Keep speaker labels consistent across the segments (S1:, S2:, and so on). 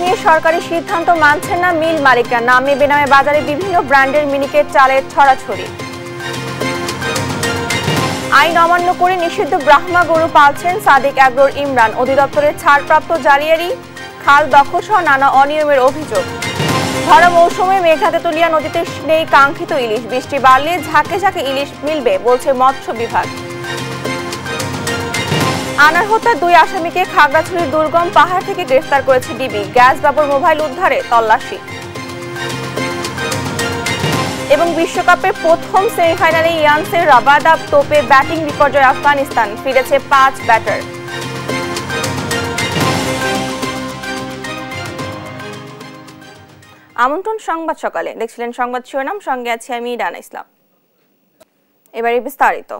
S1: নিয়ে সরকারি সিদ্ধান্ত মানছেন না মিল মালিকরা। নামে বেনামে বাজারে বিভিন্ন ব্র্যান্ডের মিনিকেট চালের ছড়াছড়ি। আইন অমান্য করে নিষিদ্ধ ব্রাহ্মা গরু পালছেন সাদিক অ্যাগ্রোর ইমরান। অধিদপ্তরের ছাড়প্রাপ্ত জালিয়াতি, খাল দখল সহ নানা অনিয়মের অভিযোগ। ভরা মৌসুমে মেঘনাদ-তেঁতুলিয়া নদীতে নেই কাঙ্ক্ষিত ইলিশ। বৃষ্টি বাড়লে ঝাঁকে ঝাঁকে ইলিশ মিলবে বলছে মৎস্য বিভাগ। আনার হত্যার 2 আসামিকে খাগড়াছড়ির দুর্গম পাহাড় থেকে গ্রেফতার করেছে ডিবি। গ্যাস বাবুর মোবাইল উদ্ধারে তল্লাশি। এবং বিশ্বকাপের প্রথম সেমিফাইনালে ইয়ান্সের রাবাদা তোপে ব্যাটিং বিপর্যয় আফগানিস্তান। ফিরেছে 5 ব্যাটার। আমন্ত্রণ সংবাদ সকালে। দেখছিলেন সংবাদ শিরোনাম, সঙ্গে আছি আমি ডানা ইসলাম। এবারে বিস্তারিত।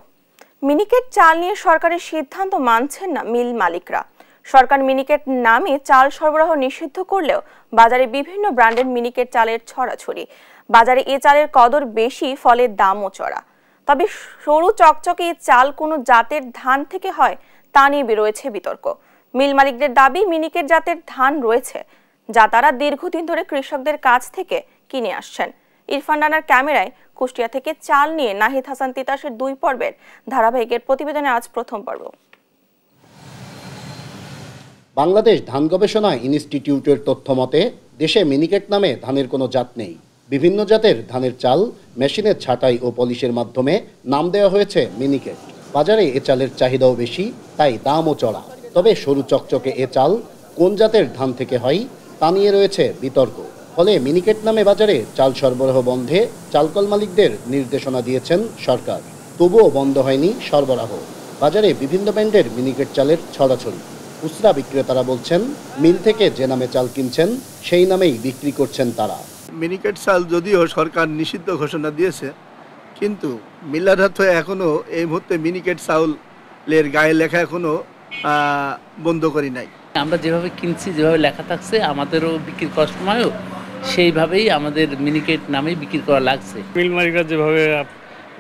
S1: মিনিকেট চাল নিয়ে সরকারের সিদ্ধান্ত মানছেন না মিল মালিকরা। সরকার মিনিকেট নামে চাল সরবরাহ নিষিদ্ধ করলেও বাজারে বিভিন্ন ব্র্যান্ডের মিনিকেট চালের ছড়াছড়ি। বাজারে এ চালের কদর বেশি, ফলে দামও চড়া। তবে সরু চকচকে এই চাল কোনো জাতের ধান থেকে হয় তা নিয়ে বেরোয়েছে বিতর্ক। মিল মালিকদের দাবি মিনিকেট জাতের ধান রয়েছে, যা তারা দীর্ঘদিন ধরে কৃষকদের কাছ থেকে কিনে আসছেন। ইরফান রানার ক্যামেরায় কুষ্টিয়া থেকে চাল নিয়ে নাহিদ হাসান তিতাসের 2 পর্বের ধারাবাহিকের প্রতিবেদনে আজ প্রথম পর্ব।
S2: বাংলাদেশ ধান গবেষণা ইনস্টিটিউটের তথ্য মতে দেশে মিনিকেট নামে ধানের কোনো জাত নেই। বিভিন্ন জাতের ধানের চাল মেশিনের ছাঁটাই ও পলিশের মাধ্যমে নাম দেওয়া হয়েছে মিনিকেট। বাজারে এ চালের চাহিদাও বেশি, তাই দামও চড়া। তবে সরু চকচকে এ চাল কোন জাতের ধান থেকে হয় তা নিয়ে রয়েছে বিতর্ক। ফলে মিনিকেট নামে বাজারে চাল সরবরাহ বন্ধে চালকল মালিকদের নির্দেশনা দিয়েছেন সরকার। তবুও বন্ধ হয়নি সরবরাহ। বাজারে বিভিন্ন ব্র্যান্ডের মিনিকেট চালের ছড়াছড়ি। খুচরা বিক্রেতারা বলছেন মিল থেকে যে নামে চাল কিনছেন সেই নামেই বিক্রি করছেন তারা।
S3: মিনিকেট চাল যদিও সরকার নিষিদ্ধ ঘোষণা দিয়েছে, কিন্তু মিলার হাতে এখনও এই মুহূর্তে মিনিকেট চাউলের গায়ে লেখা এখনও বন্ধ করি নাই।
S4: আমরা যেভাবে কিনছি, যেভাবে লেখা থাকছে, আমাদেরও বিক্রি করার সময়ও সেইভাবেই আমাদের মিনিকেট নামেই বিক্রি করা লাগছে।
S5: মিল মালিকরা যেভাবে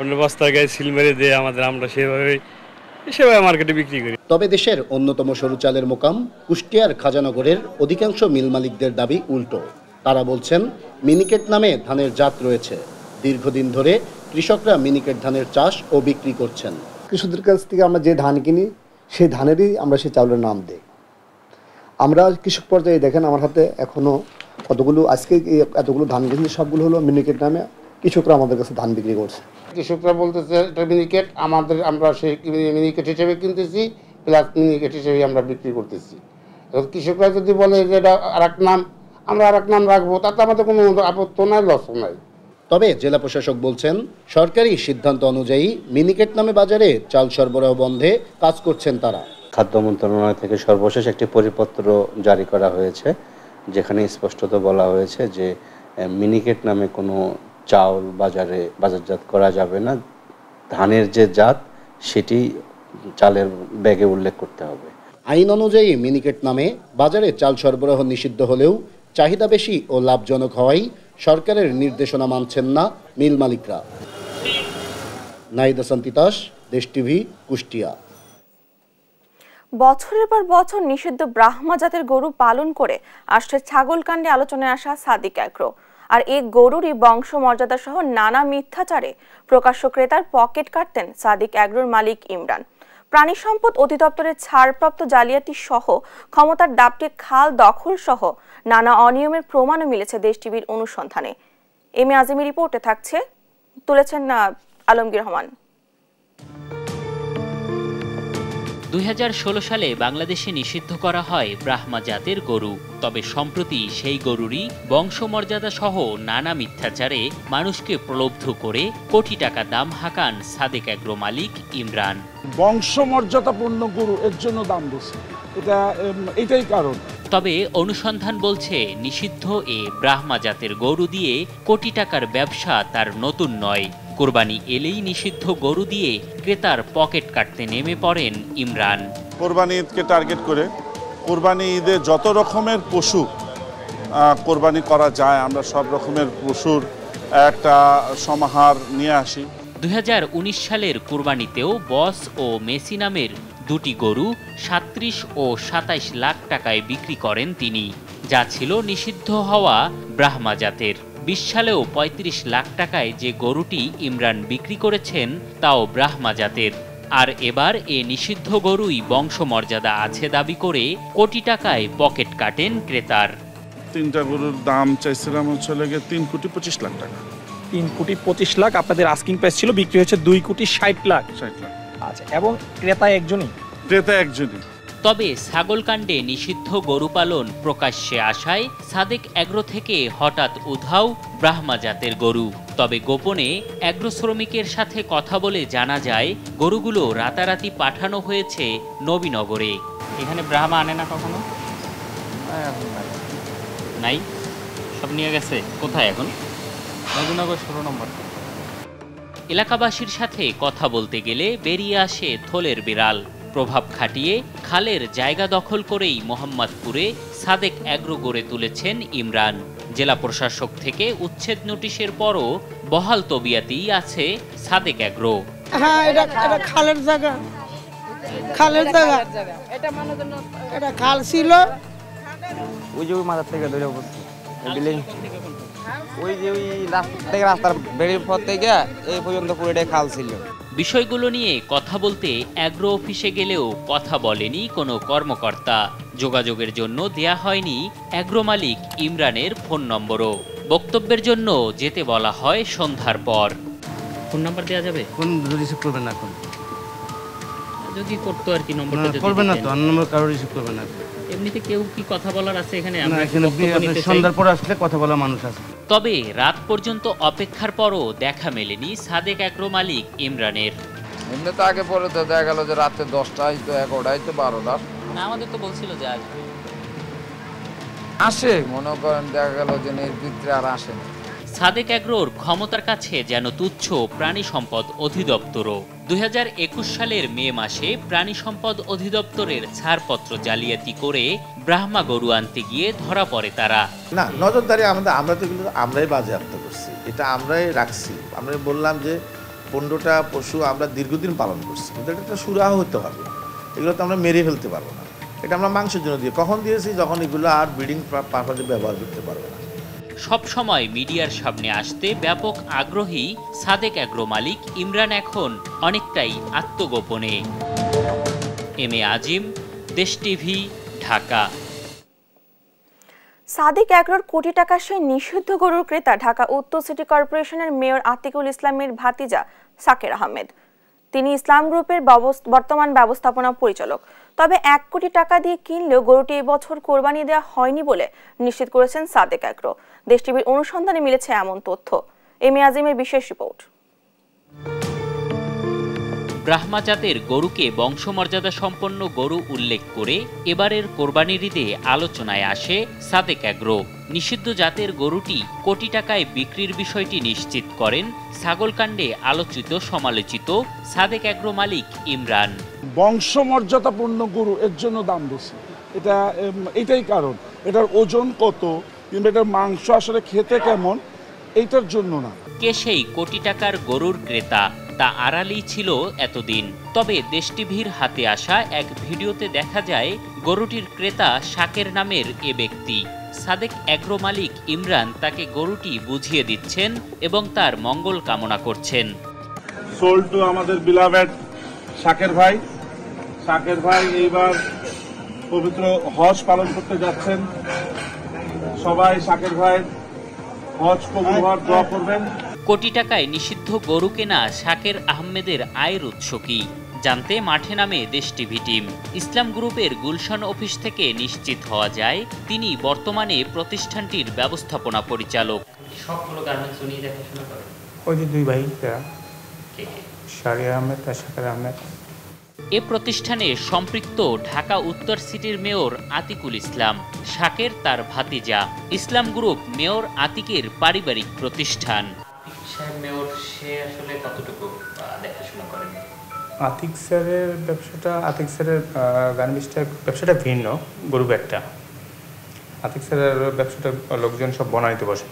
S5: অন্য বস্তার গায়ে সিল মেরে দেয় আমরা সেভাবে মার্কেটে বিক্রি করি।
S2: তবে দেশের অন্যতম সরু চালের মোকাম কুষ্টিয়ার খাজানগরের অধিকাংশ মিল মালিকদের দাবি উল্টো। তারা বলছেন মিনিকেট নামে ধানের জাত রয়েছে। দীর্ঘদিন ধরে কৃষকরা মিনিকেট ধানের চাষ ও বিক্রি করছেন।
S6: কৃষকদের কাছ থেকে আমরা যে ধান কিনি সেই ধানেরই আমরা সেই চাউলের নাম দিই। আমরা কৃষক পর্যায়ে দেখেন আমার হাতে এখনো কতগুলো, আজকে এতগুলো ধান কিনছি, সবগুলো হলো মিনিকেট নামে কৃষকরা আমাদের কাছে ধান বিক্রি করছে।
S7: কৃষকরা বলতেছে এটা মিনিকেট, আমরা সেই মিনিকেট হিসেবে কিনতেছি, প্লাস মিনিকেট হিসেবে আমরা বিক্রি করতেছি। কৃষকরা যদি বলে যে এটা আরেক নাম, আমরা আরেক নাম রাখবো, তাতে আমাদের কোনো আপত্তি নাই, লসও নাই।
S2: তবে জেলা প্রশাসক বলছেন সরকারি সিদ্ধান্ত অনুযায়ী মিনিকেট নামে বাজারে চাল সরবরাহ বন্ধে কাজ করছেন তারা।
S8: খাদ্য মন্ত্রণালয় থেকে সর্বশেষ একটি পরিপত্র জারি করা হয়েছে, যেখানে স্পষ্টত বলা হয়েছে যে মিনিকেট নামে কোনো চাউল বাজারজাত করা যাবে না। ধানের যে জাত সেটি চালের ব্যাগে উল্লেখ করতে হবে।
S2: আইন অনুযায়ী মিনিকেট নামে বাজারে চাল সরবরাহ নিষিদ্ধ হলেও চাহিদা বেশি ও লাভজনক হওয়ায় সরকারের নির্দেশনা মানছেন না মিল মালিকরা। নাহিদ হাসান তিতাস, দেশ টিভি, কুষ্টিয়া।
S1: বছরের পর বছর নিষিদ্ধ ব্রাহ্মা জাতের গরু পালন করে আসছে ছাগল কাণ্ডে আলোচনায় আসা সাদিক অ্যাগ্রো। আর এই গরুরই বংশমর্যাদা সহ নানা মিথ্যাচারে প্রকাশ্য ক্রেতার পকেট কাটতেন সাদিক অ্যাগ্রোর মালিক ইমরান। প্রাণী সম্পদ অধিদপ্তরের ছাড়প্রাপ্ত জালিয়াতি সহ ক্ষমতার দাপটে খাল দখল সহ নানা অনিয়মের প্রমাণও মিলেছে দেশ টিভির অনুসন্ধানে। এম এ আজিমি রিপোর্টে থাকছে, তুলেছেন আলমগীর রহমান।
S9: 2016 সালে বাংলাদেশে নিষিদ্ধ করা হয় ব্রাহ্মা জাতের গরু। তবে সম্প্রতি সেই গরুরই বংশমর্যাদা সহ নানা মিথ্যাচারে মানুষকে প্রলুব্ধ করে কোটি টাকা দাম হাঁকান সাদেক অ্যাগ্রো মালিক ইমরান।
S10: বংশমর্যাদাপূর্ণ গরু এর জন্য দাম বেশি, এটাই কারণ।
S9: তবে অনুসন্ধান বলছে নিষিদ্ধ এ ব্রাহ্মা জাতের গরু দিয়ে কোটি টাকার ব্যবসা তার নতুন নয়। কোরবানি এলেই নিষিদ্ধ গরু দিয়ে ক্রেতার পকেট কাটতে নেমে পড়েন ইমরান।
S11: কোরবানি ঈদকে টার্গেট করে কোরবানি ঈদে যত রকমের পশু কোরবানি করা যায়, আমরা সব রকমের পশুর একটা সমাহার নিয়ে আসি।
S9: 2019 সালের কোরবানিতেও বস ও মেসি নামের দুটি গরু 37 ও 27 লাখ টাকায় বিক্রি করেন তিনি। যা ছিল নিষিদ্ধ হওয়া ব্রাহ্মা জাতের। 20 সালেও 35 লাখ টাকায় যে গরুটি ইমরান বিক্রি করেছেন তাও ব্রাহ্মা জাতের। আর এবার এ নিষিদ্ধ গরুই বংশমর্যাদা আছে দাবি করে কোটি টাকায় পকেট কাটেন ক্রেতার।
S11: 3টা গরুর দাম চাইছিলাম হচ্ছে 3,25 লাখ টাকা।
S12: 3,25 লাখ আপনাদের আস্কিং প্রাইস ছিল, বিক্রি হয়েছে 2,60 লাখ। আচ্ছা, এবং ক্রেতা একজনই?
S11: ক্রেতা একজনই।
S9: তবে ছাগলকাণ্ডে নিষিদ্ধ গরু পালন প্রকাশ্যে আসায় সাদেক এগ্রো থেকে হঠাৎ উধাও ব্রাহ্মা জাতের গরু। তবে গোপনে এগ্রো শ্রমিকের সাথে কথা বলে জানা যায় গরুগুলো রাতারাতি পাঠানো হয়েছে নবীনগরে। এখানে ব্রাহ্মা আনে না কখনো? নাই, সব নিয়ে গেছে। কোথায় এখন? নবীনগর 16 নম্বর। এলাকাবাসীর সাথে কথা বলতে গেলে বেরিয়ে আসে থলের বিড়াল। প্রভাব খাটিয়ে খালের জায়গা দখল করেই মোহাম্মদপুরে সাদেক এগ্রো গড়ে তুলেছেন ইমরান। জেলা প্রশাসক থেকে উচ্ছেদ নোটিশের পরও বহাল তবিয়াতেই আছে সাদেক এগ্রো।
S13: হ্যাঁ, এটা খালের জায়গা, খালের জায়গা। এটা খাল ছিল,
S14: ওই যে ওই মাথার থেকে ধরে বসছি বিল্ডিং, ওই যে ওই রাস্তা থেকে রাস্তার বেরিয়ে পর থেকে এই পর্যন্ত পুরোটাই খাল ছিল।
S9: বিষয়গুলো নিয়ে কথা বলতে এগ্রো অফিসে গেলেও কথা বলেনি কোনো কর্মকর্তা। যোগাযোগের জন্য দেয়া হয়নি এগ্রো মালিক ইমরানের ফোন নম্বরও। বক্তব্যের জন্য যেতে বলা হয় সন্ধ্যার পর। ফোন নাম্বার দেওয়া যাবে?
S15: কোন রিসিভ করবেন না, এখন
S9: যদি করতো আর কি নম্বরটা
S15: করবেন না তো, নম্বর কারো রিসিভ করবেন না।
S9: এমনিতে কেউ কি কথা বলার আছে এখানে?
S15: আমরা এখানে সন্ধ্যার পর আসলে কথা বলা মানুষ আছে।
S9: তবে রাত পর্যন্ত অপেক্ষার পরও দেখা মেলেনি সাদেক এগ্রো মালিক ইমরানের।
S16: এমনি তো আগে পরে তো দেখা গেল যে রাতে 10টায় তো 11টায় তো 12টা।
S9: না, আমাদের তো বলছিল যে আসবে।
S16: আসে, মনে করেন দেখা গেল যে এর ভিতরে আর আসে না।
S9: সাদেক এগ্রোর ক্ষমতার কাছে যেন তুচ্ছ প্রাণী সম্পদ অধিদপ্তরও। 2021 সালের মে মাসে প্রাণী সম্পদ অধিদপ্তরের ছাড়পত্র জালিয়াতি করে ব্রাহ্মা গরু আনতে গিয়ে ধরা পড়ে তারা।
S17: না, নজরদারি আমরা তো এগুলো আমরাই বাজেয়াপ্ত করছি, এটা আমরাই রাখছি। আমরা বললাম যে 15টা পশু আমরা দীর্ঘদিন পালন করছি, কিন্তু এটা একটা সুরাহা হতে হবে। এগুলো তো আমরা মেরে ফেলতে পারবো না। এটা আমরা মাংসের জন্য দিয়ে কখন দিয়েছি, যখন এগুলো আর ব্রিডিং পারপাসে ব্যবহার করতে পারবো না।
S9: সব সময় মিডিয়ার সামনে আসতে ব্যাপক আগ্রহী সাদেক এগ্রো মালিক ইমরান এখন অনেকটাই আত্মগোপনে। এম এ আজিম, দেশ টিভি, ঢাকা।
S1: সাদেক এগ্রোর কোটি টাকা সেই নিষিদ্ধ গরুর ক্রেতা ঢাকা উত্তর সিটি কর্পোরেশনের মেয়র আতিকুল ইসলামের ভাতিজা সাকের আহমেদ। তিনি ইসলাম গ্রুপের বর্তমান ব্যবস্থাপনা পরিচালক। তবে 1 কোটি টাকা দিয়ে কিনলেও গরুটি এবছর কোরবানি দেওয়া হয়নি বলে নিশ্চিত করেছেন সাদেক এগ্রো। দেশ টিভির অনুসন্ধানে মিলেছে এমন তথ্য। এম এ আজিমের বিশেষ রিপোর্ট।
S9: ব্রাহ্মা জাতের গরুকে বংশমর্যাদা সম্পন্ন গরু উল্লেখ করে এবারের কোরবানির ঈদে আলোচনায় আসে সাদেক এগ্রো। নিষিদ্ধ জাতের গরুটি কোটি টাকায় বিক্রির বিষয়টি নিশ্চিত করেন ছাগলকাণ্ডে আলোচিত সমালোচিত সাদেক এগ্রো মালিক ইমরান।
S10: বংশমর্যাদাপূর্ণ গরু এর জন্য দাম বেশি, এটাই কারণ। এটার ওজন কত কিংবা এটার মাংস আসলে খেতে কেমন, এইটার জন্য না।
S9: কে সেই কোটি টাকার গরুর ক্রেতা তা আড়ালেই ছিল এতদিন। তবে দেশ টিভির হাতে আসা এক ভিডিওতে দেখা যায় গরুটির ক্রেতা শাকের নামের এ ব্যক্তি। সাদেক এগ্রো মালিক ইমরান তাকে গরুটি বুঝিয়ে দিচ্ছেন এবং তার মঙ্গল কামনা করছেন।
S11: সোল্ড টু আমাদের বিলাভেড শাকের ভাই। শাকের ভাই এইবার পবিত্র হজ পালন করতে যাচ্ছেন। সবাই শাকের ভাই হজ কবুল হওয়ার দোয়া করবেন।
S9: কোটি টাকায় নিষিদ্ধ গরু কেনা শাকের আহমেদের আয়ের উৎস কি জানতে মাঠে নামে দেশ টিভি টিম। ইসলাম গ্রুপের গুলশান অফিস থেকে নিশ্চিত হওয়া যায় তিনি বর্তমানে প্রতিষ্ঠানটির ব্যবস্থাপনা পরিচালক। সবগুলো গার্মেন্টস উনি দেখাশোনা করেন।
S18: ওই যে দুই ভাই, শাহরিয়ার আহমেদ আর শাকের আহমেদ।
S9: এ প্রতিষ্ঠানে সম্পৃক্ত ঢাকা উত্তর সিটির মেয়র আতিকুল ইসলাম। শাকের তার ভাতিজা। ইসলাম গ্রুপ মেয়র আতিকের পারিবারিক প্রতিষ্ঠান। মেয়র সে আসলে কতটুকু দেখাশোনা করেন?
S18: আতিক স্যারের গার্মেন্টসটার ব্যবসাটা ভিন্ন, গরু ব্যাগটা। আতিক স্যারের ব্যবসাটা লোকজন সব বনাইতে বসেন।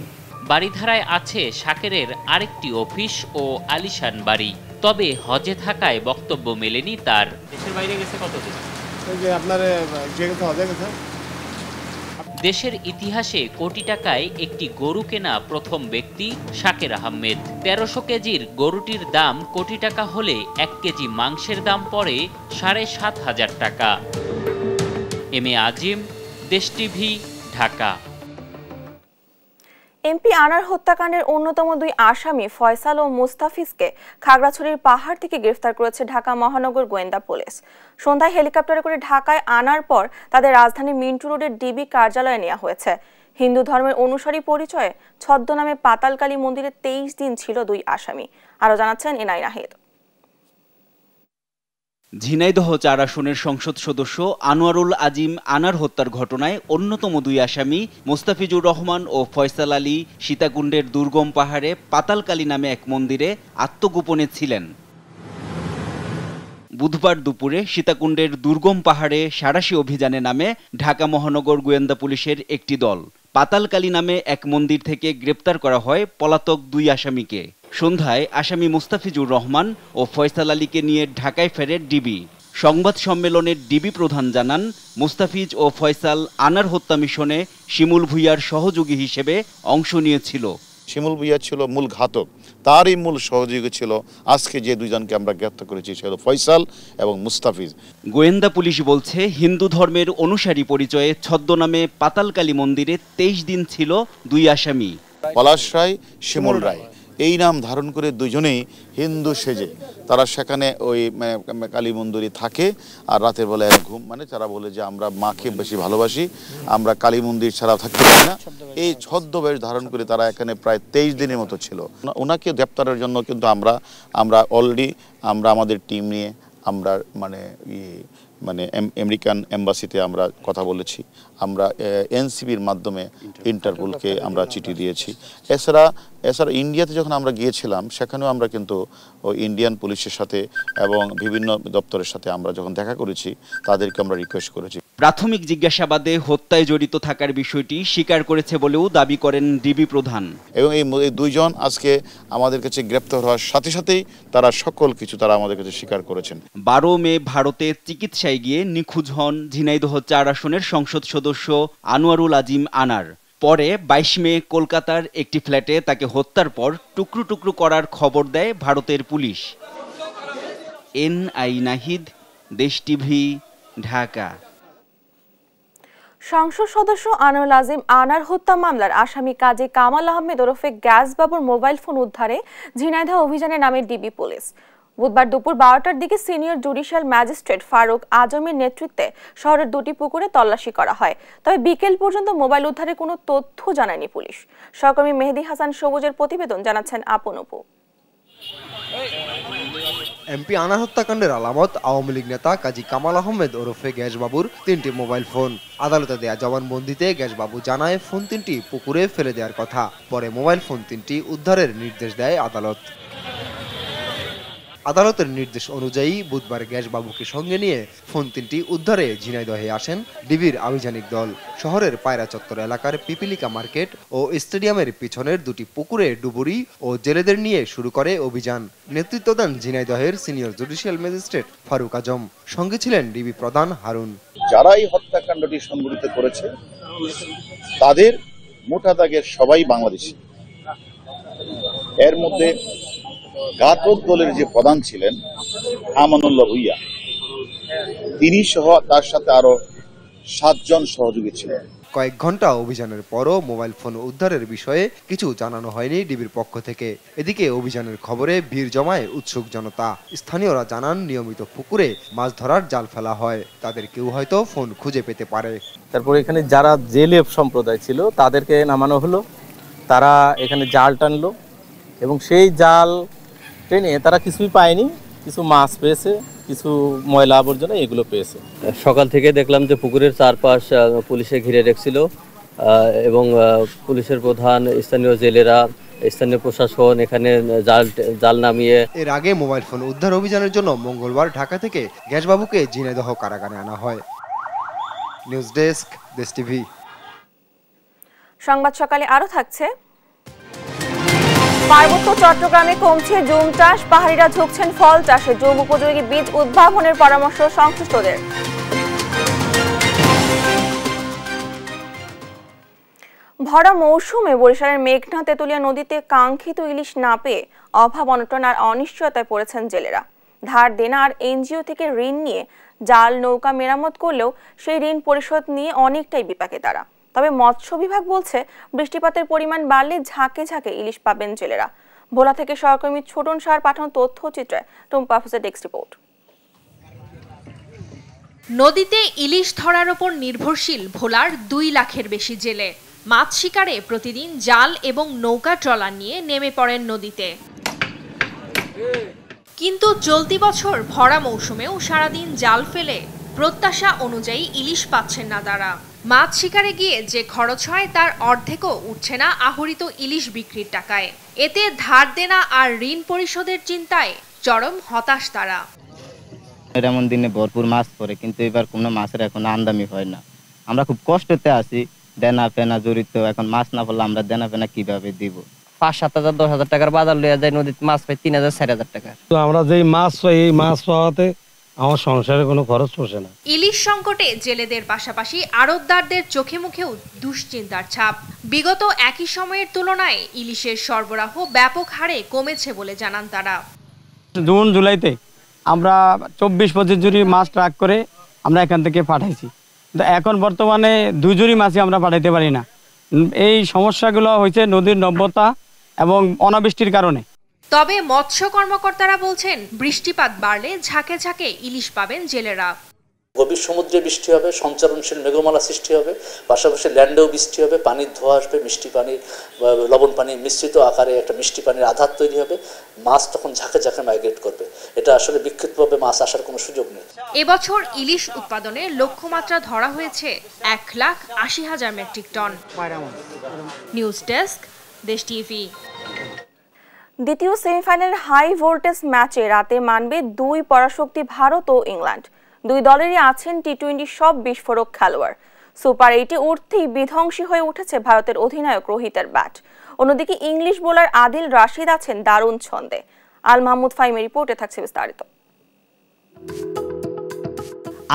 S9: বাড়িধারায় আছে শাকেরের আরেকটি অফিস ও আলিশান বাড়ি। তবে হজে থাকায় বক্তব্য মেলেনি তার। দেশের বাইরে গেছে কতদিন? দেশের ইতিহাসে কোটি টাকায় একটি গরু কেনা প্রথম ব্যক্তি শাকের আহমেদ। ১৩০০ কেজির গরুটির দাম কোটি টাকা হলে ১ কেজি মাংসের দাম পড়ে ৭,৫০০ টাকা। এম এ আজিম, দেশ টিভি, ঢাকা।
S1: এমপি আনার হত্যাকাণ্ডের অন্যতম দুই আসামি ফয়সাল ও মুস্তাফিজকে খাগড়াছড়ির পাহাড় থেকে গ্রেফতার করেছে ঢাকা মহানগর গোয়েন্দা পুলিশ। সন্ধ্যায় হেলিকপ্টারে করে ঢাকায় আনার পর তাদের রাজধানীর মিন্টু রোডের ডিবি কার্যালয়ে নেওয়া হয়েছে। হিন্দু ধর্মের অনুসারী পরিচয়ে ছদ্মনামে পাতালকালী মন্দিরে ২৩ দিন ছিল দুই আসামি। আরো জানাচ্ছেন এনআই নাহিদ।
S19: ঝিনাইদহ ৪ আসনের সংসদ সদস্য আনোয়ারুল আজিম আনার হত্যার ঘটনায় অন্যতম দুই আসামি মোস্তাফিজুর রহমান ও ফয়সাল আলী সীতাকুণ্ডের দুর্গম পাহাড়ে পাতালকালী নামে এক মন্দিরে আত্মগোপনে ছিলেন। বুধবার দুপুরে সীতাকুণ্ডের দুর্গম পাহাড়ে সাঁড়াশি অভিযানে নামে ঢাকা মহানগর গোয়েন্দা পুলিশের একটি দল। পাতালকালী নামে এক মন্দির থেকে গ্রেপ্তার করা হয় পলাতক দুই আসামিকে। সন্ধ্যায় আসামি মুস্তাফিজুর রহমান ও ফয়সাল আলীকে নিয়ে ঢাকায় ফেরে ডিবি। সংবাদ সম্মেলনে ডিবি প্রধান জানান, মুস্তাফিজ ও ফয়সাল আনার হত্যা মিশনে শিমুল ভুঁইয়ার সহযোগী হিসেবে অংশ নিয়েছিল।
S20: শিমুল ভুঁইয়া ছিল মূল ঘাতক, তারই মূল সহযোগী ছিল আজকে যে দুইজনকে আমরা গ্রেপ্তার করেছি, সেটা ফয়সাল এবং মুস্তাফিজ।
S19: গোয়েন্দা পুলিশ বলছে, হিন্দু ধর্মের অনুসারী পরিচয়ে ছদ্মনামে পাতালকালী মন্দিরে ২৩ দিন ছিল দুই আসামি।
S20: পলাশ রায়, শিমুল রায়, এই নাম ধারণ করে দুজনেই হিন্দু সেজে তারা সেখানে ওই কালী মন্দিরে থাকে। আর রাতের বেলায় ঘুম, তারা বলে যে আমরা মাকে বেশি ভালোবাসি, আমরা কালী মন্দির ছাড়া থাকতে পারি না। এই ছদ্মবেশ ধারণ করে তারা এখানে প্রায় ২৩ দিনের মতো ছিল। ওনাকে গ্রেপ্তারের জন্য কিন্তু আমরা অলরেডি আমাদের টিম নিয়ে আমরা আমেরিকান এম্বাসিতে আমরা কথা বলেছি, আমরা এনসিবির মাধ্যমে ইন্টারপোলকে আমরা চিঠি দিয়েছি। এছাড়া ইন্ডিয়াতে যখন আমরা গিয়েছিলাম, সেখানেও আমরা কিন্তু ইন্ডিয়ান পুলিশের সাথে এবং বিভিন্ন দপ্তরের সাথে আমরা যখন দেখা করেছি, তাদেরকে আমরা রিকোয়েস্ট করেছি।
S19: প্রাথমিক জিজ্ঞাসাবাদে হত্যায় জড়িত থাকার বিষয়টি স্বীকার করেছে বলেও দাবি করেন ডিবি প্রধান।
S20: এবং এই দুইজন আজকে আমাদের কাছে গ্রেপ্তার হওয়ার সাথে সাথেই তারা সকল কিছু আমাদের কাছে স্বীকার করেছেন।
S19: ১২ মে ভারতে চিকিৎসায় গিয়ে নিখোঁজ হন ঝিনাইদহ ৪ আসনের সংসদ সদস্য আনোয়ারুল আজিম আনার। পরে ২২ মে কলকাতার একটি ফ্ল্যাটে তাকে হত্যার পর টুকরো টুকরো করার খবর দেয় ভারতের পুলিশ। এনআই নাহিদ, দেশ টিভি, ঢাকা।
S1: সংসদ সদস্য আনোয়ারুল আজিম আনার হত্যা মামলার আসামি কাজী কামাল আহমেদ ওরফে গ্যাস বাবুর মোবাইল ফোন উদ্ধারে ঝিনাইদহ অভিযানে নামে ডিবি পুলিশ। বুধবার দুপুর ১২টার দিকে সিনিয়র জুডিশিয়াল ম্যাজিস্ট্রেট ফারুক আজমের নেতৃত্বে শহরের দুটি পুকুরে তল্লাশি করা হয়। তবে বিকেল পর্যন্ত মোবাইল উদ্ধারের কোনো তথ্য জানায়নি পুলিশ। সহকর্মী মেহেদি হাসান সবুজের প্রতিবেদন, জানাচ্ছেন আপন অপু।
S21: এমপি আনার হত্যাকাণ্ডের আলামত আওয়ামী লীগ নেতা কাজী কামাল আহমেদ ওরফে গ্যাসবাবুর ৩টি মোবাইল ফোন। আদালতে দেয়া জবানবন্দিতে গ্যাসবাবু জানায় ফোন ৩টি পুকুরে ফেলে দেওয়ার কথা। পরে মোবাইল ফোন ৩টি উদ্ধারের নির্দেশ দেয় আদালত। আদালতের নির্দেশ অনুযায়ী বুধবার গ্যাসবাবুকে সঙ্গে নিয়ে ফোন ৩টি উদ্ধারে ঝিনাইদহে আসেন ডিবির আভিযানিক দল। শহরের পায়রা চত্বর এলাকার পিপিলিকা মার্কেট ও স্টেডিয়ামের পিছনের দুটি পুকুরে ডুবুরি ও জেলেদের নিয়ে শুরু করে অভিযান। নেতৃত্ব দেন ঝিনাইদহের সিনিয়র জুডিশিয়াল ম্যাজিস্ট্রেট ফারুক আজম। সঙ্গে ছিলেন ডিবি প্রধান হারুন।
S20: যারা এই হত্যাকাণ্ডটি সংঘটিত করেছে তাদের মোটা দাগের সবাই বাংলাদেশি। এর মধ্যে ঘাতক দলের যে প্রধান ছিলেন আমানুল্লাহ ভুঁইয়া, তিনি সহ তার সাথে আরো 7 জন সহযোগী ছিলেন।
S21: কয়েক ঘন্টা অভিযানের পরও মোবাইল ফোন উদ্ধারের বিষয়ে কিছু জানানো হয়নি ডিবির পক্ষ থেকে। এদিকে অভিযানের খবরে ভিড় জমায় উৎসুক জনতা। স্থানীয়রা জানান, নিয়মিত পুকুরে মাছ ধরার জাল ফেলা হয়, তাদের কেউ হয়তো ফোন খুঁজে পেতে পারে।
S22: তারপর এখানে যারা জেলে সম্প্রদায় ছিল তাদেরকে নামানো হলো, তারা এখানে জাল টানলো এবং সেই জাল টেনে তারা কিছুই পায়নি, কিছু মাছ পেয়েছে, কিছু ময়লা আবর্জনা এগুলো পেয়েছে।
S23: সকাল থেকে দেখলাম যে পুকুরের চারপাশ পুলিশে ঘিরে রেখেছিল এবং পুলিশের প্রধান, স্থানীয় জেলেরা, স্থানীয় প্রশাসন এখানে জাল নামিয়ে।
S21: এর আগে মোবাইল ফোন উদ্ধার অভিযানের জন্য মঙ্গলবার ঢাকা থেকে গ্যাসবাবুকে ঝিনাইদহ কারাগারে আনা হয়। নিউজ ডেস্ক, দেশ টিভি।
S1: সংবাদ সকালে আরো থাকছে। পার্বত্য চট্টগ্রামে কমছে জুম চাষ, পাহাড়িরা ঝুঁকছেন ফল চাষে, জৈব উপযোগী বীজ উদ্ভাবনের পরামর্শ সংশ্লিষ্টদের। ভরা মৌসুমে বরিশালের মেঘনা তেতুলিয়া নদীতে কাঙ্ক্ষিত ইলিশ না পেয়ে অভাব অনটন আর অনিশ্চয়তায় পড়েছেন জেলেরা। ধার দেনা আর এনজিও থেকে ঋণ নিয়ে জাল নৌকা মেরামত করলেও সেই ঋণ পরিশোধ নিয়ে অনেকটাই বিপাকে তারা। তবে মৎস্য বিভাগ বলছে বৃষ্টিপাতের পরিমাণ বাড়লে ঝাঁকে ঝাঁকে ইলিশ পাবেন জেলেরা। ভোলা থেকে সহকর্মী ছোটন সাহার পাঠানো তথ্যচিত্রে টুম্পা হাফিজের ডেস্ক রিপোর্ট।
S3: নদীতে ইলিশ ধরার উপর নির্ভরশীল ভোলার 2 লাখের বেশি জেলে। মাছ শিকারে প্রতিদিন জাল এবং নৌকা ট্রলার নিয়ে নেমে পড়েন নদীতে। কিন্তু চলতি বছর ভরা মৌসুমেও সারাদিন জাল ফেলে প্রত্যাশা অনুযায়ী ইলিশ পাচ্ছেন না তারা। মাছ শিকারে গিয়ে যে খরচ হয় তার অর্ধেকও উঠছে না আহরিত ইলিশ বিক্রির টাকায়। এতে ধার দেনা আর ঋণ পরিশোধের চিন্তায় চরম হতাশ তারা।
S4: এমন দিনে ভরপুর মাছ পড়ে, কিন্তু এবার কোনো মাছের এখন আমদানি হয় না। আমরা খুব কষ্টতে আছি, দেনা ফেনা জড়িত। এখন মাছ না পড়লে আমরা দেনা ফেনা কিভাবে দিব?
S5: 5-7 হাজার 10 হাজার টাকার বাজার লইয়া যায়, নদীতে মাছ পাই 3,000-4 হাজার টাকা।
S24: তো আমরা যেই মাছ পাই, এই মাছ পাওয়াতে আমার সংসারে কোনো খরচ পড়ছে না।
S3: ইলিশ সংকটে জেলেদের পাশাপাশি আড়তদারদের চোখে মুখেও দুশ্চিন্তার ছাপ। বিগত একই সময়ের তুলনায় ইলিশের সরবরাহ ব্যাপক হারে কমেছে বলে জানান তারা।
S25: জুন জুলাইতে আমরা 24-25 জুড়ি মাছ ট্রাক করে আমরা এখান থেকে পাঠাইছি। এখন বর্তমানে 2 জুড়ি মাছই আমরা পাঠাইতে পারি না। এই সমস্যাগুলো হয়েছে নদীর নব্যতা এবং অনাবৃষ্টির কারণে।
S3: তবে মৎস্য কর্মকর্তারা বলছেন বৃষ্টিপাত বাড়লে ঝাঁকে ঝাঁকে ইলিশ পাবেন জেলেরা।
S26: গভীর সমুদ্রে বৃষ্টি হবে, সঞ্চারণশীল মেঘমালা সৃষ্টি হবে, পাশাপাশি ল্যান্ডেও বৃষ্টি হবে, পানির ধোয়া আসবে, মিষ্টি পানির লবণ পানি মিশ্রিত আকারে একটা মিষ্টি পানির আধার তৈরি হবে। মাছ তখন ঝাঁকে ঝাঁকে মাইগ্রেট করবে। এটা আসলে বিক্ষিপ্তভাবে মাছ আসার কোনো সুযোগ নেই।
S3: এবছর ইলিশ উৎপাদনে লক্ষ্যমাত্রা ধরা হয়েছে 1,80,000 মেট্রিক টন। নিউজ ডেস্ক, দেশ টিভি।
S1: দ্বিতীয় সেমিফাইনালের হাই ভোল্টেজ ম্যাচে রাতে মানবে 2 পরাশক্তি ভারত ও ইংল্যান্ড। 2 দলেরই আছেন টি-20 সব বিস্ফোরক খেলোয়াড়। সুপার 8-এ উঠতেই বিধ্বংসী হয়ে উঠেছে ভারতের অধিনায়ক রোহিতের ব্যাট। অন্যদিকে ইংলিশ বোলার আদিল রাশিদ আছেন দারুণ ছন্দে। আল মাহমুদ ফাহিমের রিপোর্টে থাকছে বিস্তারিত।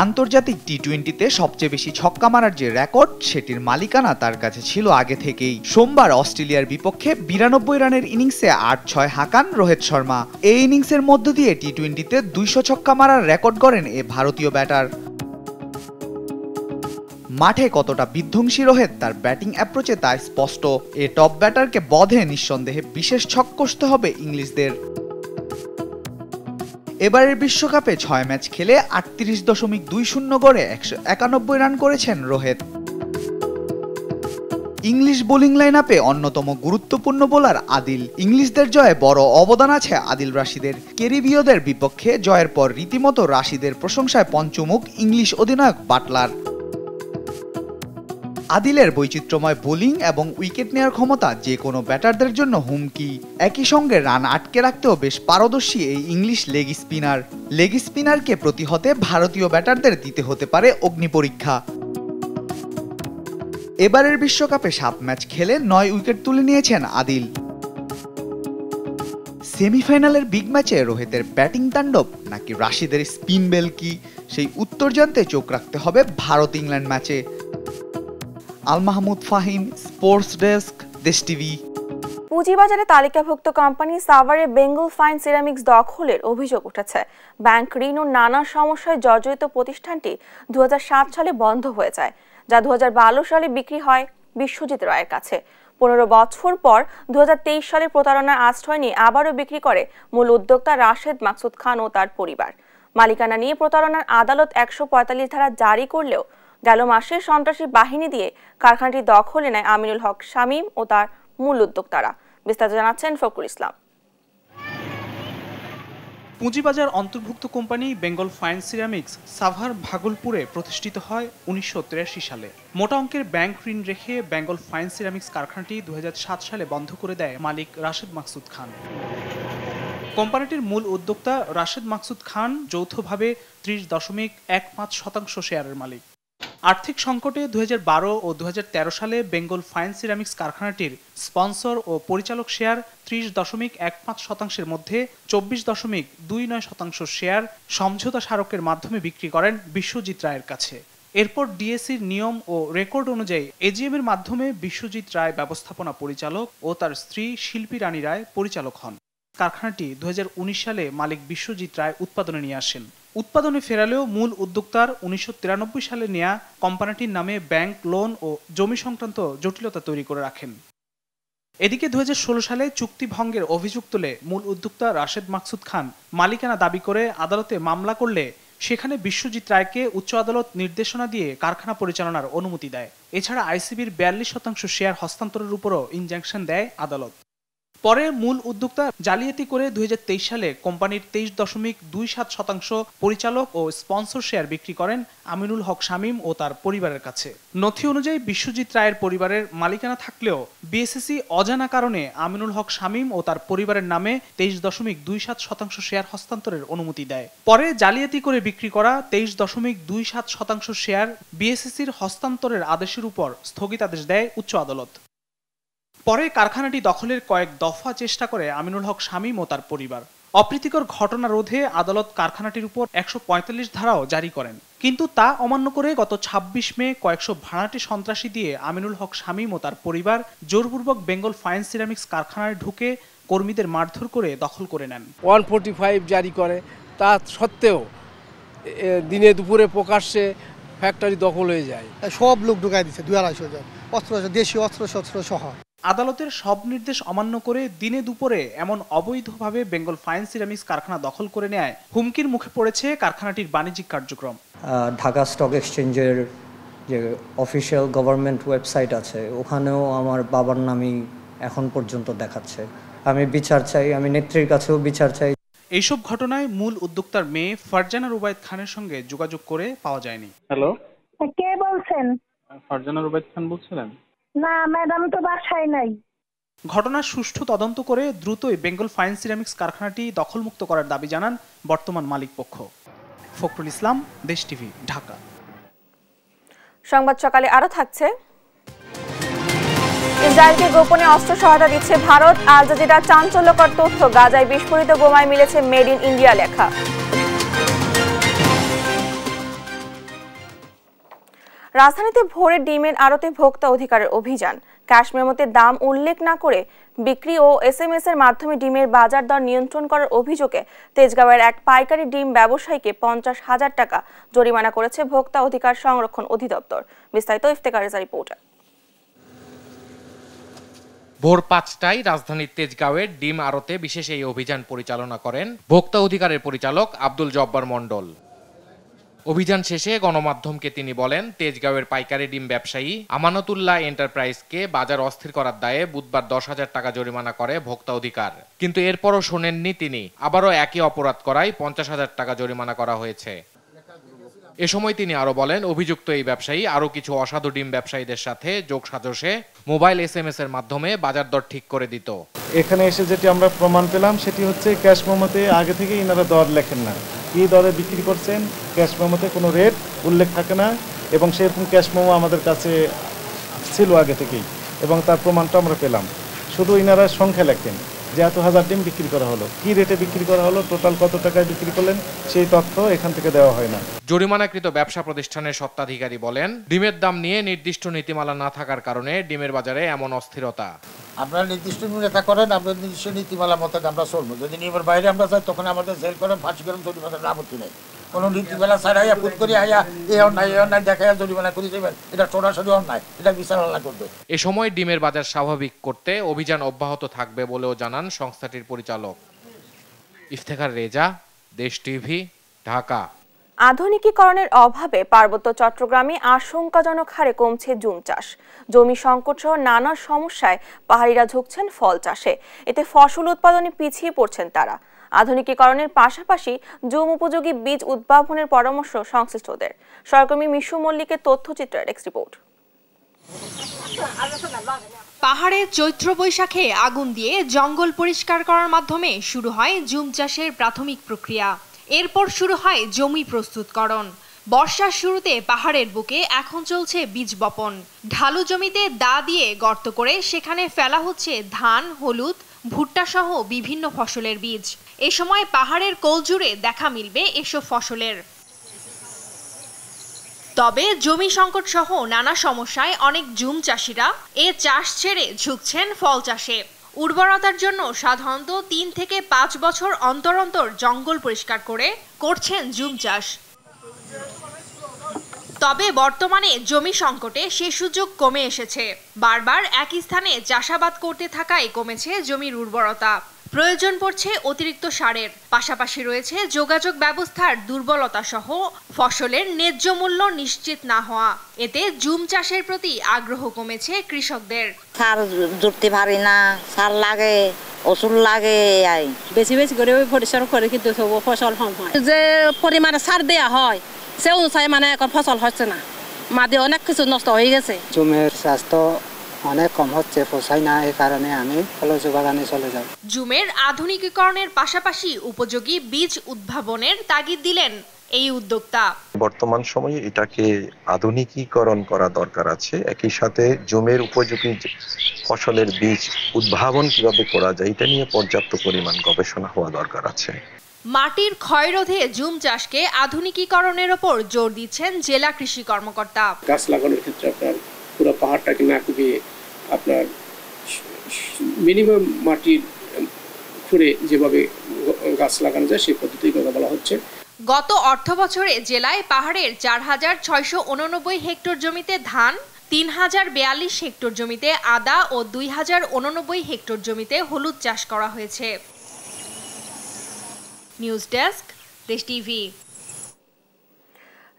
S27: আন্তর্জাতিক টি-20তে সবচেয়ে বেশি ছক্কা মারার যে রেকর্ড, সেটির মালিকানা তার কাছে ছিল আগে থেকেই। সোমবার অস্ট্রেলিয়ার বিপক্ষে 92 রানের ইনিংসে 8-6 হাঁকান রোহিত শর্মা। এই ইনিংসের মধ্য দিয়ে টি-20তে 200 ছক্কা মারার রেকর্ড গড়েন এ ভারতীয় ব্যাটার। মাঠে কতটা বিধ্বংসী রোহিত তার ব্যাটিং অ্যাপ্রোচে তা স্পষ্ট। এ টপ ব্যাটারকে বধে নিঃসন্দেহে বিশেষ ছক কষতে হবে ইংলিশদের। এবারের বিশ্বকাপে 6 ম্যাচ খেলে 38.20 গড়ে 191 রান করেছেন রোহিত। ইংলিশ বোলিং লাইনআপে অন্যতম গুরুত্বপূর্ণ বোলার আদিল। ইংলিশদের জয়ে বড় অবদান আছে আদিল রাশিদের। ক্যারিবীয়দের বিপক্ষে জয়ের পর রীতিমতো রাশিদের প্রশংসায় পঞ্চমুখ ইংলিশ অধিনায়ক বাটলার। আদিলের বৈচিত্র্যময় বোলিং এবং উইকেট নেওয়ার ক্ষমতা যে কোনো ব্যাটারদের জন্য হুমকি। একই সঙ্গে রান আটকে রাখতেও বেশ পারদর্শী এই ইংলিশ লেগ স্পিনার। লেগ স্পিনারকে প্রতিহতে ভারতীয় ব্যাটারদের দিতে হতে পারে অগ্নি পরীক্ষা। এবারের বিশ্বকাপে 7 ম্যাচ খেলে 9 উইকেট তুলে নিয়েছেন আদিল। সেমিফাইনালের বিগ ম্যাচে রোহিতের ব্যাটিং তাণ্ডব নাকি রাশিদের স্পিন বেল কি, সেই উত্তর জানতে চোখ রাখতে হবে ভারত ইংল্যান্ড ম্যাচে। আল মাহমুদ ফাহিম, স্পোর্টস ডেস্ক, দেশ টিভি।
S1: পুঁজিবাজারে তালিকাভুক্ত কোম্পানি সাভারে বেঙ্গল ফাইন সিরামিক্স দখলের অভিযোগ উঠেছে। ব্যাংক ঋণ ও নানা সমস্যায় জর্জরিত প্রতিষ্ঠানটি 2007 সালে বন্ধ হয়ে যায়, যা 2012 সালে বিক্রি হয় বিশ্বজিৎ রায়ের কাছে। 15 বছর পর 2023 সালে প্রতারণার আশ্রয় নিয়ে আবারও বিক্রি করে মূল উদ্যোক্তা রাশেদ মাকসুদ খান ও তার পরিবার। মালিকানা নিয়ে প্রতারণার আদালত 145 ধারা জারি করলেও গেল মাসে সন্ত্রাসী বাহিনী দিয়ে কারখানাটি দখলে নেয় আমিনুল হক শামীম ও তার মূল উদ্যোক্তারা। বিস্তারিত জানাচ্ছেন ফখরুল ইসলাম।
S28: পুঁজিবাজার অন্তর্ভুক্ত company Bengal fine ceramics Savar ভাগলপুরে প্রতিষ্ঠিত হয় 1983 সালে। মোটা অঙ্কের ব্যাংক ঋণ রেখে বেঙ্গল ফাইন সিরামিক্স কারখানাটি 2007 সালে বন্ধ করে দেয় মালিক রাশেদ মাকসুদ খান। কোম্পানিটির মূল উদ্যোক্তা রাশেদ মাকসুদ খান যৌথভাবে 30.15% শেয়ারের মালিক। আর্থিক সংকটে 2012 ও 2013 সালে বেঙ্গল ফাইন সিরামিক্স কারখানাটির স্পন্সর ও পরিচালক শেয়ার 30.15%-এর মধ্যে 24.29% শেয়ার সমঝোতা স্মারকের মাধ্যমে বিক্রি করেন বিশ্বজিৎ রায়ের কাছে। এরপর ডিএসসির নিয়ম ও রেকর্ড অনুযায়ী এজিএম এর মাধ্যমে বিশ্বজিৎ রায় ব্যবস্থাপনা পরিচালক ও তার স্ত্রী শিল্পী রানী রায় পরিচালক হন। কারখানাটি 2019 সালে মালিক বিশ্বজিৎ রায় উৎপাদনে নিয়ে আসেন। উৎপাদনে ফেরালেও মূল উদ্যোক্তার 1993 সালে নেয়া কোম্পানিটির নামে ব্যাংক লোন ও জমি সংক্রান্ত জটিলতা তৈরি করে রাখেন। এদিকে 2016 সালে চুক্তি ভঙ্গের অভিযোগ তুলে মূল উদ্যোক্তা রাশেদ মাকসুদ খান মালিকানা দাবি করে আদালতে মামলা করলে সেখানে বিশ্বজিৎ রায়কে উচ্চ আদালত নির্দেশনা দিয়ে কারখানা পরিচালনার অনুমতি দেয়। এছাড়া আইসিবির 42% শেয়ার হস্তান্তরের উপরও ইনজাংশন দেয় আদালত। পরে মূল উদ্যোক্তা জালিয়াতি করে 2023 সালে কোম্পানির 23.27% পরিচালক ও স্পন্সর শেয়ার বিক্রি করেন আমিনুল হক শামীম ও তার পরিবারের কাছে। নথি অনুযায়ী বিশ্বজিৎ রায়ের পরিবারের মালিকানা থাকলেও বিএসইসি অজানা কারণে আমিনুল হক শামীম ও তার পরিবারের নামে 23.27% শেয়ার হস্তান্তরের অনুমতি দেয়। পরে জালিয়াতি করে বিক্রি করা 23.27% শেয়ার বিএসইসির হস্তান্তরের আদেশের উপর স্থগিতাদেশ দেয় উচ্চ আদালত। পরে কারখানাটি দখলের কয়েক দফা চেষ্টা করে আমিনুল হক শামীম ও তার পরিবার। অপ্রীতিকর ঘটনা রোধে আদালত কারখানাটির উপর 145 ধারাও জারি করেন, কিন্তু তা অমান্য করে গত 26 মে কয়েকশো ভাড়াটে সন্ত্রাসী দিয়ে আমিনুল হক শামীম ও তার পরিবার জোরপূর্বক বেঙ্গল ফাইন সিরামিক্স কারখানায় ঢুকে কর্মীদের মারধর করে দখল করে নেন।
S2: 145 জারি করে, তা সত্ত্বেও দিনে দুপুরে প্রকাশ্যে ফ্যাক্টরি দখল হয়ে যায়।
S6: সব লোক ঢুকাই দিচ্ছে, 2-250 জন অস্ত্র, দেশীয় অস্ত্র সহ।
S28: আদালতের সব নির্দেশ অমান্য করে দিনে দুপুরে এমন অবৈধভাবে বেঙ্গল ফাইন সিরামিক্স কারখানা দখল করে নেয় হুমকির মুখে পড়েছে কারখানাটির বাণিজ্যিক কার্যক্রম।
S7: ঢাকা স্টক এক্সচেঞ্জের যে অফিসিয়াল গভর্নমেন্ট ওয়েবসাইট আছে ওখানেও আমার বাবার নামই এখন পর্যন্ত দেখাচ্ছে। আমি বিচার চাই, আমি নেত্রীর কাছেও বিচার চাই।
S28: এইসব ঘটনায় মূল উদ্যোক্তার মেয়ে ফারজানা রুবায়েত খানের সঙ্গে যোগাযোগ করে পাওয়া যায়নি।
S8: হ্যালো, কে বলছেন?
S28: ফারজানা রুবায়েত খান বলছিলেন?
S8: না ম্যাডাম তো বাসায় নাই।
S28: ঘটনার সুষ্ঠু তদন্ত করে দ্রুতই বেঙ্গল ফাইন সিরামিক্স কারখানাটি দখলমুক্ত করার দাবি জানান বর্তমান মালিক পক্ষ। ফখরুল ইসলাম, দেশ টিভি, ঢাকা।
S1: সংবাদ সকালে আরো থাকছে। ইসরায়েলকে গোপনে অস্ত্র সহায়তা দিচ্ছে ভারত। আল জাজিরার চাঞ্চল্যকর তথ্য, গাজায় বিস্ফোরিত বোমায় মিলেছে মেড ইন ইন্ডিয়া লেখা। রাজধানীতে ভোরে ডিমের আড়তে ভোক্তা অধিকারের অভিযান। ক্যাশ মেমোতে দাম উল্লেখ না করে বিক্রি ও এসএমএস এর মাধ্যমে ডিমের বাজার দর নিয়ন্ত্রণ করার অভিযোগে তেজগাঁওয়ের এক পাইকারি ডিম ব্যবসায়ীকে 50,000 টাকা জরিমানা করেছে ভোক্তা অধিকার সংরক্ষণ অধিদপ্তর। বিস্তারিত ইফতেখার রেজা রিপোর্টে।
S12: ভোর 5টায় রাজধানীর তেজগাঁওয়ের ডিম আড়তে বিশেষ এই অভিযান পরিচালনা করেন ভোক্তা অধিকারের পরিচালক আব্দুল জব্বার মণ্ডল। অভিযান শেষে গণমাধ্যমকে তিনি বলেন, তেজগাঁওয়ের পাইকারি ডিম ব্যবসায়ী আমানতুল্লাহ এন্টারপ্রাইজকে বাজার অস্থির করার দায়ে বুধবার 10,000 টাকা জরিমানা করে ভোক্তা অধিকার। কিন্তু এরপরও শোনেননি তিনি, আবারও একই অপরাধ করায় 50,000 টাকা জরিমানা করা হয়েছে। এ সময় তিনি আরো বলেন, অভিযুক্ত এই ব্যবসায়ী আরো কিছু অসাধু ডিম ব্যবসায়ীদের সাথে যোগসাজশে মোবাইল এসএমএস এর মাধ্যমে বাজার দর ঠিক করে দিত।
S13: এখানে এসে যেটি আমরা প্রমাণ পেলাম সেটি হচ্ছে ক্যাশ মেমোতে আগে থেকে ইনারা দর লেখেন না, কি দরে বিক্রি করছেন ক্যাশ মেমোতে কোনো রেট উল্লেখ থাকে না, এবং সেরকম ক্যাশ মেমো আমাদের কাছে ছিল আগে থেকেই এবং তার প্রমাণটা আমরা পেলাম। শুধু ইনারা সংখ্যা লেখেন যে এত হাজার ডিম বিক্রি করা হলো, কি রেটে বিক্রি করা হলো, টোটাল কত টাকায় বিক্রি করলেন, সেই তথ্য এখান থেকে দেওয়া হয় না।
S12: জরিমানাকৃত ব্যবসা প্রতিষ্ঠানের স্বত্বাধিকারী বলেন, ডিমের দাম নিয়ে নির্দিষ্ট নীতিমালা না থাকার কারণে ডিমের বাজারে এমন অস্থিরতা।
S14: আপনারা নির্দিষ্ট নেতা করেন, আপনার নির্দিষ্ট নীতিমালা মতো আমরা চলবো। যদি নিয়মের বাইরে আমরা যাই তখন আমাদের জেল করেন, ফাঁসি করেন, জরিমানার আপত্তি নেই। কোনো নীতিমালা ছাড়াই ফুট করি আয়া এ অন্যায় দেখায় জরিমানা করে দেবেন, এটা সরাসরি অন্যায়, এটা বিচারণা করবে।
S12: এ সময় ডিমের বাজার স্বাভাবিক করতে অভিযান অব্যাহত থাকবে বলেও জানান সংস্থাটির পরিচালক। ইফতেখার রেজা, দেশ টিভি, ঢাকা।
S1: আধুনিকীকরণের অভাবে পার্বত্য চট্টগ্রামে আশঙ্কাজনক হারে কমছে জুম চাষ। জমি সংকট সহ নানা সমস্যায় পাহাড়িরা ঝুঁকছেন ফল চাষে। এতে ফসল উৎপাদনে পিছিয়ে পড়ছেন তারা। আধুনিকীকরণের পাশাপাশি জুম উপযোগী বীজ উদ্ভাবনের পরামর্শ সংশ্লিষ্টদের। সহকর্মী মিশু মল্লিকের তথ্যচিত্রের ডেস্ক রিপোর্ট।
S3: পাহাড়ে চৈত্র বৈশাখে আগুন দিয়ে জঙ্গল পরিষ্কার করার মাধ্যমে শুরু হয় জুম চাষের প্রাথমিক প্রক্রিয়া। এরপর শুরু হয় জমি প্রস্তুতকরণ। বর্ষার শুরুতে পাহাড়ের বুকে এখন চলছে বীজ বপন। ঢালু জমিতে দা দিয়ে গর্ত করে সেখানে ফেলা হচ্ছে ধান, হলুদ, ভুট্টা সহ বিভিন্ন ফসলের বীজ। এ সময় পাহাড়ের কোল জুড়ে দেখা মিলবে এসব ফসলের। তবে জমি সংকট সহ নানা সমস্যায় অনেক জুম চাষিরা এ চাষ ছেড়ে ঝুঁকছেন ফল চাষে। উর্বরতার জন্য সাধারণত 3 থেকে 5 বছর অন্তর অন্তর জঙ্গল পরিষ্কার করে করছেন জুম চাষ। তবে বর্তমানে জমি সংকটে সে সুযোগ কমে এসেছে। বারবার একই স্থানে চাষাবাদ করতে থাকায় কমেছে জমির উর্বরতা। প্রয়োজন পড়ছে অতিরিক্ত সারের, পাশাপাশি রয়েছে যোগাযোগ ব্যবস্থার দুর্বলতা সহ ফসলের ন্যায্য মূল্য নিশ্চিত না হওয়া। এতে জুম চাষের প্রতি আগ্রহ কমেছে কৃষকদের।
S9: সার জুটতে পারি না, সার লাগে, ওষুধ লাগে, বেশি বেশি করে পরিশ্রম করে কিন্তু ফসল কম হয়। যে পরিমাণে সার দেওয়া হয় সে অনুসারে মানে এখন ফসল হচ্ছে না, মাঝে অনেক কিছু নষ্ট হয়ে গেছে।
S10: জুমের স্বাস্থ্য অনেক কম হচ্ছে, পোষায় না, এই কারণে আমি ফলজ বাগানে চলে যাব।
S3: জুমের আধুনিকীকরণের পাশাপাশি উপযোগী বীজ উদ্ভাবনের তাগিদ দিলেন এই উদ্যোক্তা।
S11: বর্তমান সময়ে এটাকে আধুনিকীকরণ করা দরকার আছে, একই সাথে জুমের উপযোগী ফসলের বীজ উদ্ভাবন কিভাবে করা যায় এটা নিয়ে পর্যাপ্ত পরিমাণ গবেষণা হওয়া দরকার আছে।
S3: মাটির ক্ষয়রোধে জুম চাষকে আধুনিকীকরণের ওপর জোর দিচ্ছেন জেলা কৃষি কর্মকর্তা।
S15: গাছ লাগানোর ক্ষেত্রে আপনার পুরো পাহাড়টাকে না কুপিয়ে আপনার মিনিমাম মাটির খুঁড়ে যেভাবে গাছ লাগানো যায় সেই পদ্ধতির কথা বলা হচ্ছে।
S3: গত অর্থবছরে জেলায় পাহাড়ের 4689 হেক্টর জমিতে ধান, 3042 হেক্টর জমিতে আদা ও 2089 হেক্টর জমিতে হলুদ চাষ করা হয়েছে। নিউজ ডেস্ক, দেশ টিভি।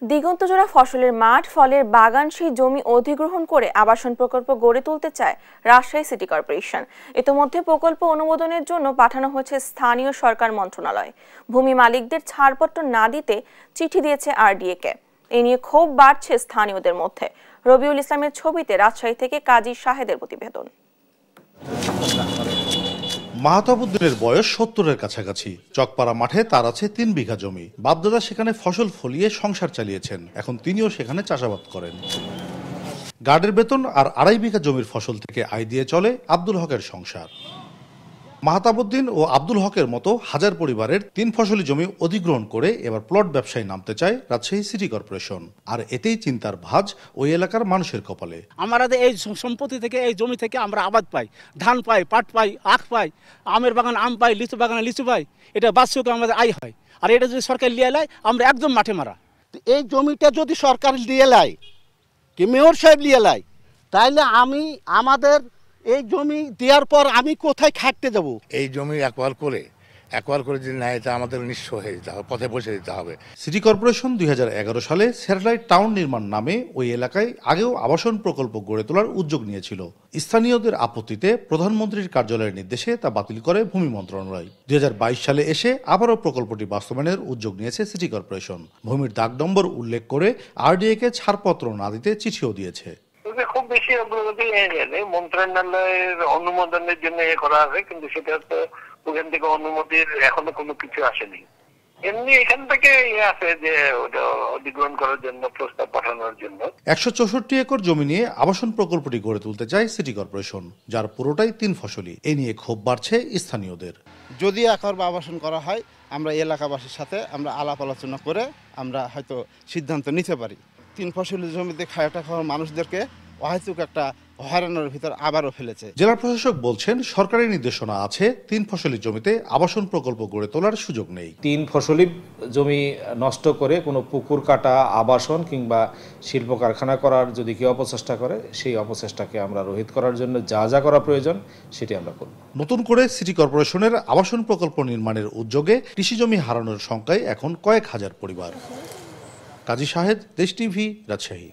S1: দিগন্তজোড়া ফসলের মাঠ, ফলের বাগান, সেই জমি অধিগ্রহণ করে আবাসন প্রকল্প গড়ে তুলতে চায় রাজশাহী সিটি কর্পোরেশন। ইতোমধ্যে প্রকল্প অনুমোদনের জন্য পাঠানো হয়েছে স্থানীয় সরকার মন্ত্রণালয়। ভূমি মালিকদের ছাড়পত্র না দিতে চিঠি দিয়েছে আরডিএ-কে। এ নিয়ে ক্ষোভ বাড়ছে স্থানীয়দের মধ্যে। রবিউল ইসলামের ছবিতে রাজশাহী থেকে কাজী শাহেদের প্রতিবেদন।
S16: মাহতাবুদ্দিনের বয়স 70-এর কাছাকাছি। চকপাড়া মাঠে তার আছে 3 বিঘা জমি। বাপদাদা সেখানে ফসল ফলিয়ে সংসার চালিয়েছেন, এখন তিনিও সেখানে চাষাবাদ করেন। গার্ডের বেতন আর 2.5 বিঘা জমির ফসল থেকে আয় দিয়ে চলে আব্দুল হকের সংসার। মাহতাবুদ্দিন ও আব্দুল হকের মতো হাজার পরিবারের 3 ফসলি জমি অধিগ্রহণ করে এবার প্লট ব্যবসায় নামতে চায় রাজশাহী সিটি কর্পোরেশন। আর এতেই চিন্তার ভাঁজ ওই এলাকার মানুষের কপালে।
S17: আমাদের এই সম্পত্তি থেকে, এই জমি থেকে আমরা আবাদ পাই, ধান পাই, পাট পাই, আখ পাই, আমের বাগান আম পাই, লিচু বাগানে লিচু পাই। এটা বাৎসরিক আমাদের আয় হয়। আর এটা যদি সরকার লিয়ে নেয় আমরা একদম মাঠে মারা।
S18: এই জমিটা যদি সরকার লিয়ে নেয় কি মেয়র সাহেব লিয়ে নেয়, তাইলে আমাদের এই জমি দেওয়ার পর আমি কোথায় খাটতে যাব?
S19: এই জমি একবার করে যদি নেয় তা আমাদের নিঃস্ব হয়ে যেতে হবে, পথে বসে দিতে হবে।
S16: সিটি কর্পোরেশন 2011 সালে স্যাটেলাইট টাউন নির্মাণ নামে ওই এলাকায় আগেও আবাসন প্রকল্প গড়ে তোলার উদ্যোগ নিয়েছিল। স্থানীয়দের আপত্তিতে প্রধানমন্ত্রীর কার্যালয়ের নির্দেশে তা বাতিল করে ভূমি মন্ত্রণালয়। 2022 সালে এসে আবারও প্রকল্পটি বাস্তবায়নের উদ্যোগ নিয়েছে সিটি কর্পোরেশন। ভূমির দাগ নম্বর উল্লেখ করে আরডিএ-কে ছাড়পত্র না দিতে চিঠিও দিয়েছে।
S29: খুব বেশি অগ্রগতি মন্ত্রণালয়ের অনুমোদনের জন্য করা আছে, কিন্তু সেটা তো ওখান থেকে অনুমতির এখনো কোনো কিছু আসেনি। এমনি এখান থেকে আছে যে ওটা অধিগ্রহণ করার জন্য প্রস্তাব পাঠানোর জন্য।
S16: 164 একর জমি নিয়ে আবাসন প্রকল্পটি গড়ে তুলতে চায় সিটি কর্পোরেশন, যার পুরোটাই 3 ফসলি। এ নিয়ে ক্ষোভ বাড়ছে স্থানীয়দের।
S30: যদি একর আবাসন করা হয়, আমরা এলাকাবাসীর সাথে আমরা আলাপ আলোচনা করে আমরা হয়তো সিদ্ধান্ত নিতে পারি। 3 ফসলি জমিতে খায়াটা খাওয়া মানুষদেরকে অহেতুক একটা হয়রানোর ভিতর আবারও ফেলেছে।
S16: জেলা প্রশাসক বলছেন, সরকারি নির্দেশনা আছে 3 ফসলি জমিতে আবাসন প্রকল্প গড়ে তোলার সুযোগ নেই।
S31: 3 ফসলি জমি নষ্ট করে কোনো পুকুর কাটা, আবাসন কিংবা শিল্প কারখানা করার যদি কেউ অপচেষ্টা করে, সেই অপচেষ্টাকে আমরা রোহিত করার জন্য যা যা করা প্রয়োজন সেটি আমরা করব।
S16: নতুন করে সিটি কর্পোরেশনের আবাসন প্রকল্প নির্মাণের উদ্যোগে কৃষি জমি হারানোর সংখ্যায় এখন কয়েক হাজার পরিবার। কাজী শাহেদ, দেশ টিভি, রাজশাহী।